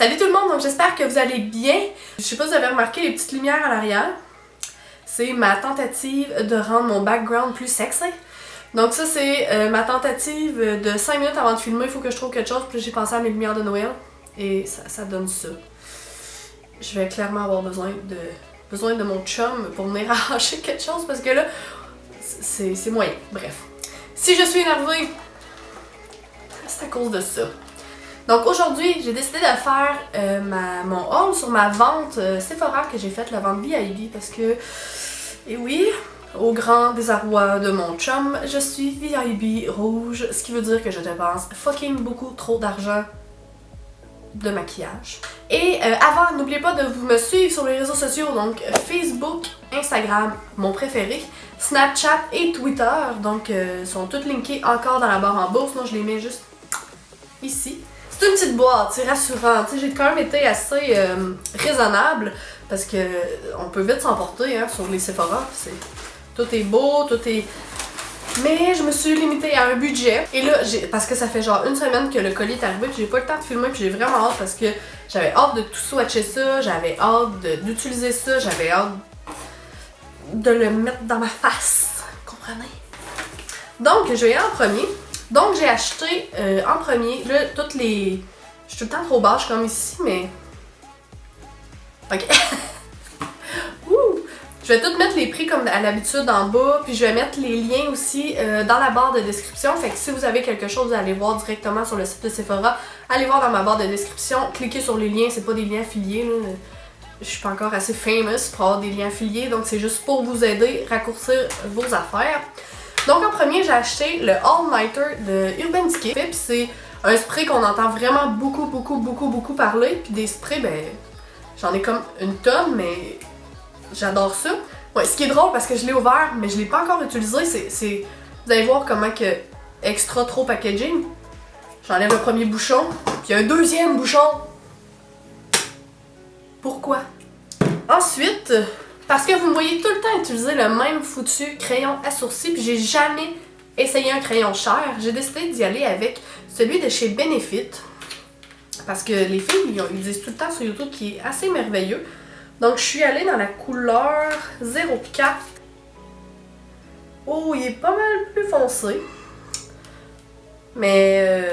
Salut tout le monde, donc j'espère que vous allez bien. Je sais pas si vous avez remarqué les petites lumières à l'arrière. C'est ma tentative de rendre mon background plus sexy. Donc ça c'est ma tentative de 5 minutes avant de filmer, il faut que je trouve quelque chose, puis j'ai pensé à mes lumières de Noël. Et ça donne ça. Je vais clairement avoir besoin de mon chum pour venir arracher quelque chose parce que là, c'est moyen. Bref. Si je suis énervée, c'est à cause de ça. Donc aujourd'hui, j'ai décidé de faire mon haul sur ma vente Sephora que j'ai faite, la vente VIP, parce que, et oui, au grand désarroi de mon chum, je suis VIP rouge, ce qui veut dire que je dépense fucking beaucoup trop d'argent de maquillage. Et avant, n'oubliez pas de vous me suivre sur les réseaux sociaux, donc Facebook, Instagram, mon préféré, Snapchat et Twitter, donc sont toutes linkées encore dans la barre en bas, sinon je les mets juste ici. C'est une petite boîte, c'est rassurant. J'ai quand même été assez raisonnable parce que on peut vite s'emporter hein, sur les Sephora. Tout est beau, tout est... Mais je me suis limitée à un budget. Et là, parce que ça fait genre une semaine que le colis est arrivé, puis j'ai pas le temps de filmer, puis j'ai vraiment hâte parce que j'avais hâte de tout swatcher ça, j'avais hâte d'utiliser ça, j'avais hâte de le mettre dans ma face. Comprenez? Donc, je vais y aller en premier. Donc j'ai acheté en premier, là, toutes les... Je suis tout le temps trop bâche comme ici, mais... Ok. Ouh! Je vais tout mettre les prix comme à l'habitude en bas, puis je vais mettre les liens aussi dans la barre de description. Fait que si vous avez quelque chose, vous allez voir directement sur le site de Sephora. Allez voir dans ma barre de description, cliquez sur les liens, c'est pas des liens affiliés, là. Je suis pas encore assez famous pour avoir des liens affiliés, donc c'est juste pour vous aider, raccourcir vos affaires. Donc en premier, j'ai acheté le All Nighter de Urban Decay. Puis c'est un spray qu'on entend vraiment beaucoup parler. Puis des sprays, ben j'en ai comme une tonne, mais j'adore ça. Ouais, ce qui est drôle parce que je l'ai ouvert, mais je l'ai pas encore utilisé, c'est vous allez voir comment que extra trop packaging. J'enlève le premier bouchon, puis il y a un deuxième bouchon. Pourquoi? Ensuite, parce que vous me voyez tout le temps utiliser le même foutu crayon à sourcils, puis j'ai jamais essayé un crayon cher. J'ai décidé d'y aller avec celui de chez Benefit. Parce que les filles, ils disent tout le temps sur YouTube qu'il est assez merveilleux. Donc je suis allée dans la couleur 04. Oh, il est pas mal plus foncé. Mais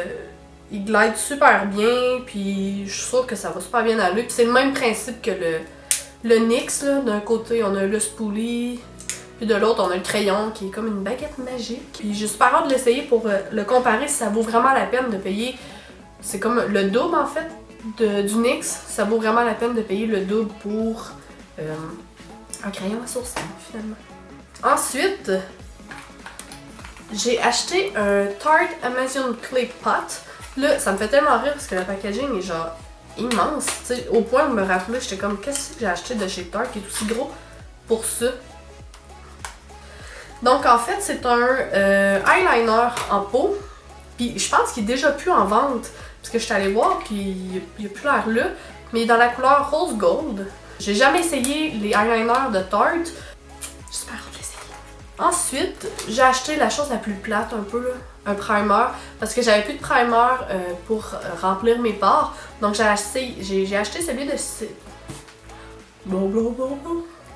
il glide super bien, puis je suis sûre que ça va super bien aller. Puis c'est le même principe que le NYX, là. D'un côté, on a le spoolie, puis de l'autre, on a le crayon qui est comme une baguette magique. Puis j'ai super hâte de l'essayer pour le comparer si ça vaut vraiment la peine de payer. C'est comme le double en fait du NYX. Ça vaut vraiment la peine de payer le double pour un crayon à sourcils finalement. Ensuite, j'ai acheté un Tarte Amazon Clay Pot. Là, ça me fait tellement rire parce que le packaging est genre immense, tu sais, au point de me rappeler, j'étais comme qu'est-ce que j'ai acheté de chez Tarte qui est aussi gros pour ça. Donc en fait c'est un eyeliner en peau, puis je pense qu'il est déjà plus en vente parce que je suis allée voir puis il n'y a plus l'air là, mais il est dans la couleur rose gold. J'ai jamais essayé les eyeliners de Tarte, j'espère l'essayer. Ensuite j'ai acheté la chose la plus plate un peu là, un primer, parce que j'avais plus de primer pour remplir mes pores. Donc j'ai acheté celui de...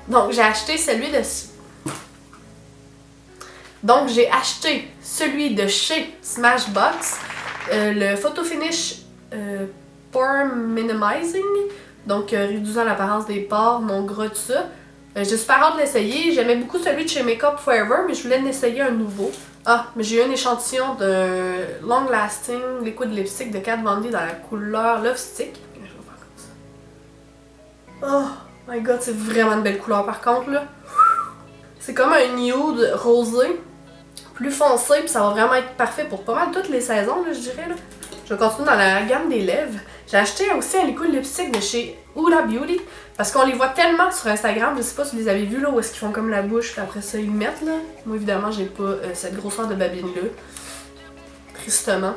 Donc j'ai acheté celui de... Donc j'ai acheté celui de chez Smashbox, le Photo Finish Pore Minimizing, donc réduisant l'apparence des pores, non gras, tout ça. J'ai super hâte de l'essayer. J'aimais beaucoup celui de chez Makeup Forever, mais je voulais en essayer un nouveau. Ah, mais j'ai eu un échantillon d'un Long Lasting Liquid Lipstick de Kat Von D dans la couleur Love Stick. Je vais faire comme ça. Oh my god, c'est vraiment une belle couleur par contre là. C'est comme un nude rosé, plus foncé, puis ça va vraiment être parfait pour pas mal toutes les saisons là, je dirais là. Je vais continuer dans la gamme des lèvres. J'ai acheté aussi un liquid lipstick de chez Huda Beauty parce qu'on les voit tellement sur Instagram. Je sais pas si vous les avez vus là où est-ce qu'ils font comme la bouche puis après ça ils le mettent là. Moi évidemment j'ai pas cette grosseur de babine là. Tristement.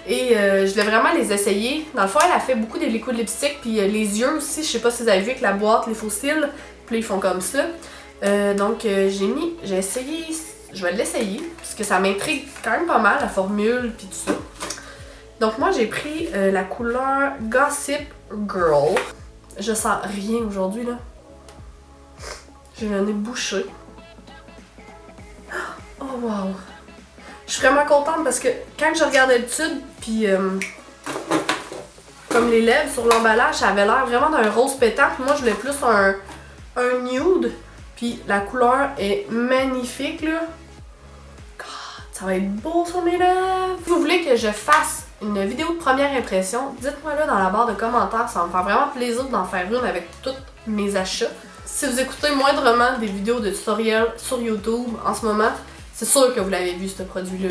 Et je voulais vraiment les essayer. Dans le fond elle a fait beaucoup des liquid lipstick puis les yeux aussi. Je sais pas si vous avez vu avec la boîte les faux cils. Puis là, ils font comme ça. Donc j'ai essayé. Je vais l'essayer parce que ça m'intrigue quand même pas mal la formule puis tout ça. Donc moi j'ai pris la couleur Gossip Girl. Je sens rien aujourd'hui là. J'ai le nez bouché. Oh wow! Je suis vraiment contente parce que quand je regardais le tube, puis comme les lèvres sur l'emballage, ça avait l'air vraiment d'un rose pétant. Puis moi je voulais plus un nude. Puis la couleur est magnifique là. God, ça va être beau sur mes lèvres! Si vous voulez que je fasse une vidéo de première impression, dites-moi là dans la barre de commentaires, ça va me faire vraiment plaisir d'en faire une avec tous mes achats. Si vous écoutez moindrement des vidéos de tutoriels sur YouTube en ce moment, c'est sûr que vous l'avez vu ce produit-là.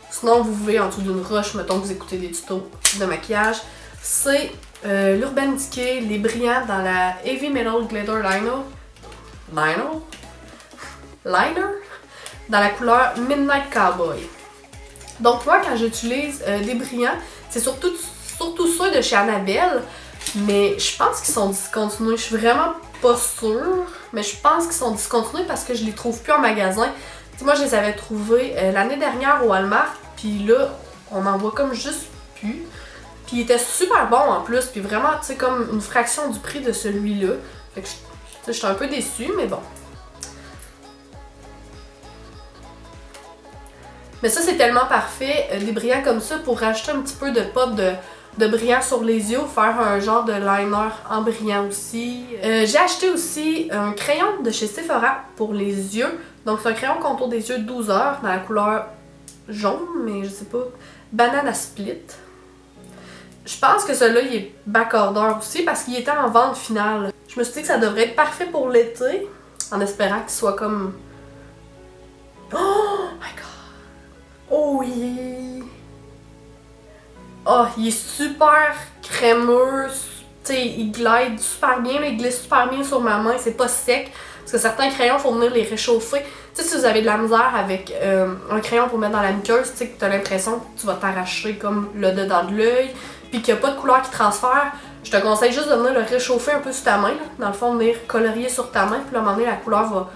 Sinon, vous pouvez en dessous d'une roche, mettons que vous écoutez des tutos de maquillage. C'est l'Urban Decay, les brillants dans la Heavy Metal Glitter Liner dans la couleur Midnight Cowboy. Donc moi, quand j'utilise des brillants, c'est surtout ceux de chez Annabelle, mais je pense qu'ils sont discontinués. Je suis vraiment pas sûre, mais je pense qu'ils sont discontinués parce que je les trouve plus en magasin. T'sais, moi, je les avais trouvés l'année dernière au Walmart, puis là, on en voit comme juste plus. Puis il était super bon en plus, puis vraiment, tu sais, comme une fraction du prix de celui-là. Fait que j'étais un peu déçue, mais bon. Mais ça, c'est tellement parfait, des brillants comme ça, pour rajouter un petit peu de pop de brillant sur les yeux, faire un genre de liner en brillant aussi. J'ai acheté aussi un crayon de chez Sephora pour les yeux. Donc c'est un crayon contour des yeux 12 heures dans la couleur jaune, mais je sais pas, banana split. Je pense que celui-là, il est backorder aussi parce qu'il était en vente finale. Je me suis dit que ça devrait être parfait pour l'été, en espérant qu'il soit comme... Oh my god! Oh oui! Oh, il est super crémeux, tu sais, il glide super bien, là, il glisse super bien sur ma main, c'est pas sec. Parce que certains crayons, il faut venir les réchauffer. Tu sais, si vous avez de la misère avec un crayon pour mettre dans la muqueuse, tu sais, que tu as l'impression que tu vas t'arracher comme le dedans de l'œil, puis qu'il n'y a pas de couleur qui transfère, je te conseille juste de venir le réchauffer un peu sur ta main, là. Dans le fond, venir colorier sur ta main, puis à un moment donné, la couleur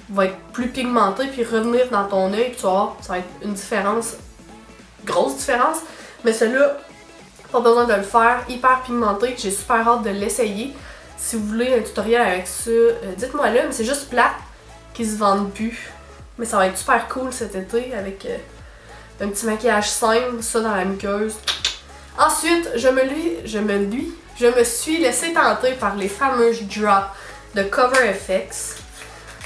va être plus pigmentée, puis revenir dans ton œil, puis tu vas voir, ça va être une différence, grosse différence. Mais celui-là, pas besoin de le faire, hyper pigmenté, j'ai super hâte de l'essayer. Si vous voulez un tutoriel avec ça, dites-moi là, mais c'est juste plate qu'ils se vendent plus. Mais ça va être super cool cet été avec un petit maquillage simple, ça dans la muqueuse. Ensuite, je me suis laissée tenter par les fameuses drops de Cover FX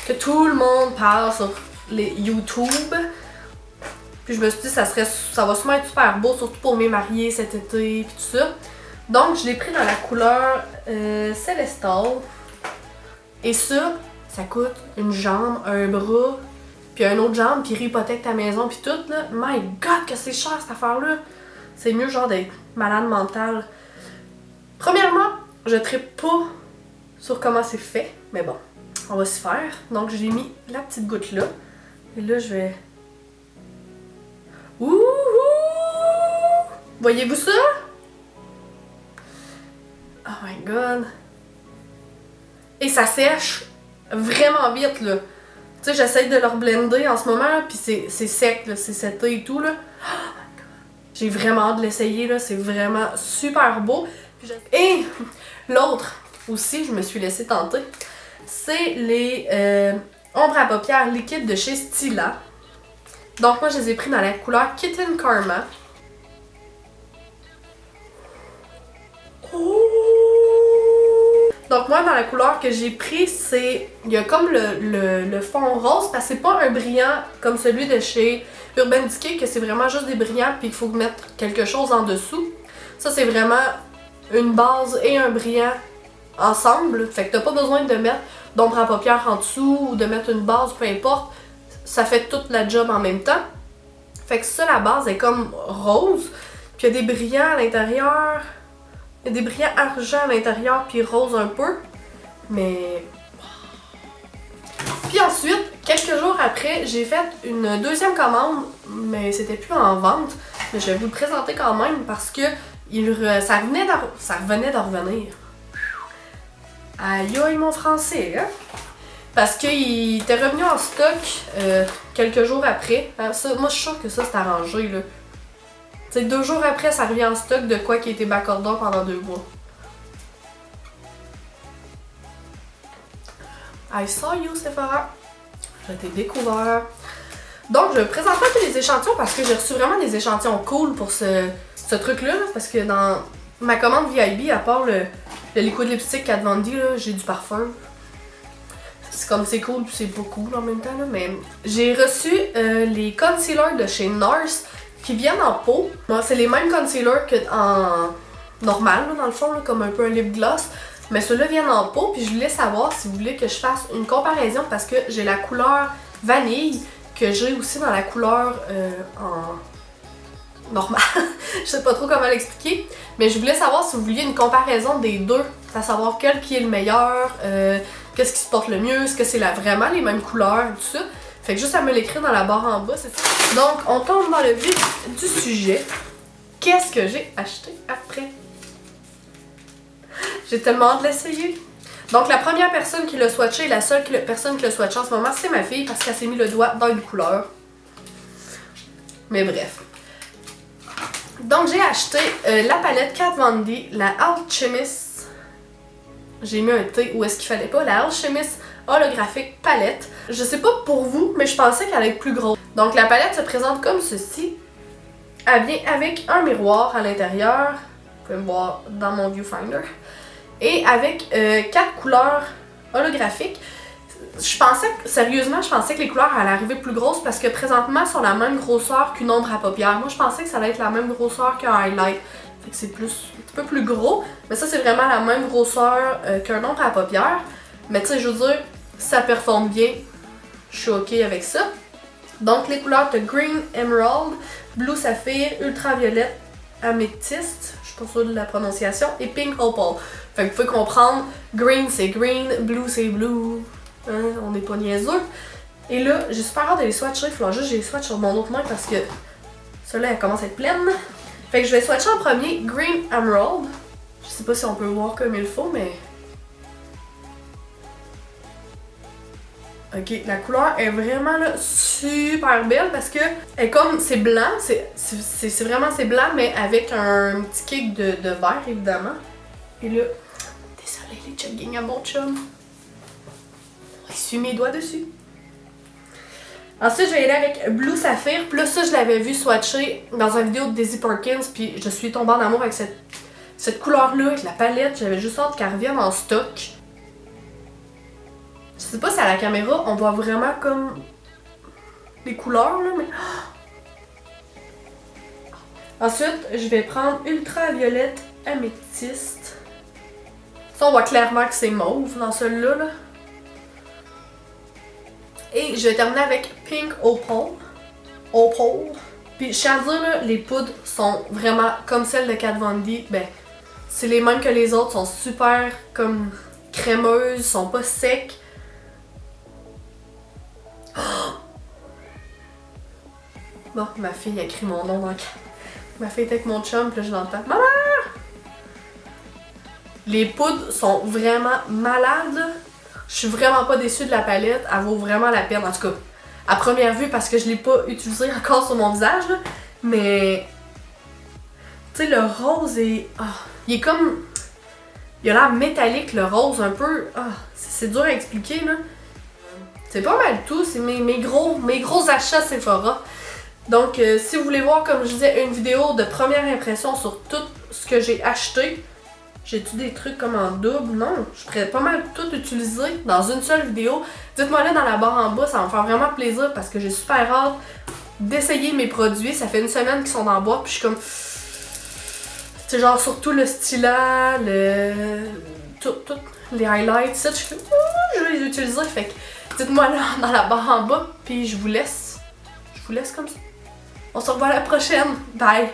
que tout le monde parle sur les YouTube. Puis je me suis dit ça va sûrement être super beau, surtout pour mes mariés cet été, puis tout ça. Donc je l'ai pris dans la couleur Celestal. Et ça coûte une jambe, un bras, puis une autre jambe, puis hypothèque ta maison, puis tout là. My god que c'est cher cette affaire-là! C'est mieux genre d'être malade mentale. Premièrement, je trippe pas sur comment c'est fait, mais bon, on va s'y faire. Donc j'ai mis la petite goutte là. Et là je vais... Ouh! Voyez-vous ça? Oh my god! Et ça sèche vraiment vite là. Tu sais, j'essaye de le reblender en ce moment, puis c'est sec là, c'est seté et tout là. Oh my god! J'ai vraiment hâte de l'essayer là, c'est vraiment super beau. Et l'autre aussi, je me suis laissée tenter, c'est les ombres à paupières liquides de chez Stila. Donc moi je les ai pris dans la couleur Kitten Karma. Oh! Donc moi dans la couleur que j'ai pris, c'est... Il y a comme le fond rose parce que c'est pas un brillant comme celui de chez Urban Decay que c'est vraiment juste des brillants puis il faut mettre quelque chose en dessous. Ça c'est vraiment une base et un brillant ensemble. Fait que t'as pas besoin de mettre d'ombre à paupières en dessous ou de mettre une base, peu importe. Ça fait toute la job en même temps. Fait que ça, la base est comme rose. Puis il y a des brillants à l'intérieur. Il y a des brillants argent à l'intérieur, puis rose un peu. Mais... Puis ensuite, quelques jours après, j'ai fait une deuxième commande. Mais c'était plus en vente. Mais je vais vous le présenter quand même parce que ça revenait de revenir. Aïe aïe mon français, hein? Parce qu'il était revenu en stock quelques jours après. Ça, moi, je suis sûre que ça, c'est arrangé, là. Tu sais, 2 jours après, ça revient en stock de quoi qui a été backorder pendant 2 mois. I saw you, Sephora. Je t'ai découvert. Donc, je présente pas tous les échantillons parce que j'ai reçu vraiment des échantillons cool pour ce truc-là. Parce que dans ma commande VIB, à part le liquid lipstick Kat Von D, j'ai du parfum. C'est comme c'est cool puis c'est pas cool en même temps. Là, mais j'ai reçu les concealers de chez NARS qui viennent en pot. Bon, c'est les mêmes concealers que en normal, là, dans le fond, là, comme un peu un lip gloss. Mais ceux-là viennent en pot, puis je voulais savoir si vous voulez que je fasse une comparaison parce que j'ai la couleur vanille que j'ai aussi dans la couleur en normal. Je sais pas trop comment l'expliquer, mais je voulais savoir si vous vouliez une comparaison des deux, à savoir quel qui est le meilleur, qu'est-ce qui se porte le mieux, est-ce que c'est vraiment les mêmes couleurs, tout ça. Fait que juste à me l'écrire dans la barre en bas, c'est ça. Donc, on tombe dans le vif du sujet. Qu'est-ce que j'ai acheté après? J'ai tellement hâte de l'essayer. Donc la première personne qui l'a swatché, la seule personne qui l'a swatché en ce moment, c'est ma fille parce qu'elle s'est mis le doigt dans une couleur. Mais bref. Donc j'ai acheté la palette Kat Von D, la Alchemist. J'ai mis un T où est-ce qu'il fallait pas. La Alchemist holographique palette. Je sais pas pour vous, mais je pensais qu'elle allait être plus grosse. Donc la palette se présente comme ceci. Elle vient avec un miroir à l'intérieur. Vous pouvez me voir dans mon viewfinder. Et avec 4 couleurs holographiques. Sérieusement, je pensais que les couleurs allaient arriver plus grosses parce que présentement, elles sont la même grosseur qu'une ombre à paupières. Moi, je pensais que ça allait être la même grosseur qu'un highlight. Fait que c'est un petit peu plus gros. Mais ça, c'est vraiment la même grosseur qu'un ombre à paupières. Mais tu sais, je veux dire, ça performe bien. Je suis ok avec ça. Donc, les couleurs de Green Emerald, Blue Saphir, Ultraviolet, Améthyste, je suis pas sûre de la prononciation, et Pink Opal. Fait que vous pouvez comprendre, green c'est green, blue c'est blue, hein, on n'est pas niaiseux. Et là, j'ai super hâte de les swatcher, il faut juste que je les swatch sur mon autre main parce que celle-là elle commence à être pleine. Fait que je vais swatcher en premier Green Emerald. Je sais pas si on peut voir comme il faut, mais... Ok, la couleur est vraiment là, super belle parce que elle est comme, c'est blanc, c'est vraiment c'est blanc mais avec un petit kick de vert évidemment. Et là, désolé les jogging à mon chum. Il suit mes doigts dessus. Ensuite, je vais y aller avec Blue Saphir. Puis là, ça, je l'avais vu swatcher dans une vidéo de Daisy Perkins. Puis je suis tombée en amour avec cette couleur-là, avec la palette. J'avais juste hâte qu'elle revienne en stock. Je sais pas si à la caméra, on voit vraiment comme les couleurs, là, mais... Ensuite, je vais prendre Ultraviolet Améthyste. Ça, on voit clairement que c'est mauve dans celui-là, là. Et je vais terminer avec Pink Opal. Puis je tiens à dire, là, les poudres sont vraiment comme celles de Kat Von D. Ben, c'est les mêmes que les autres, sont super comme crémeuses, sont pas secs. Bon, ma fille a écrit mon nom dans le... Ma fille était avec mon chum, puis là je l'entends. Maman! Les poudres sont vraiment malades. Je suis vraiment pas déçue de la palette. Elle vaut vraiment la peine, en tout cas. À première vue, parce que je l'ai pas utilisée encore sur mon visage, là. Mais... Tu sais, le rose est... Oh, il est comme... Il a l'air métallique, le rose, un peu... Oh, c'est dur à expliquer, là. C'est pas mal tout. C'est mes gros achats Sephora. Donc, si vous voulez voir, comme je disais, une vidéo de première impression sur tout ce que j'ai acheté, j'ai-tu des trucs comme en double? Non, je pourrais pas mal tout utiliser dans une seule vidéo. Dites-moi là dans la barre en bas, ça va me faire vraiment plaisir parce que j'ai super hâte d'essayer mes produits. Ça fait une semaine qu'ils sont dans la boîte, puis je suis comme... C'est genre surtout le stylat, tout les highlights, ça, je fais... je vais les utiliser, fait que dites-moi là dans la barre en bas, puis je vous laisse comme ça. On se revoit la prochaine. Bye!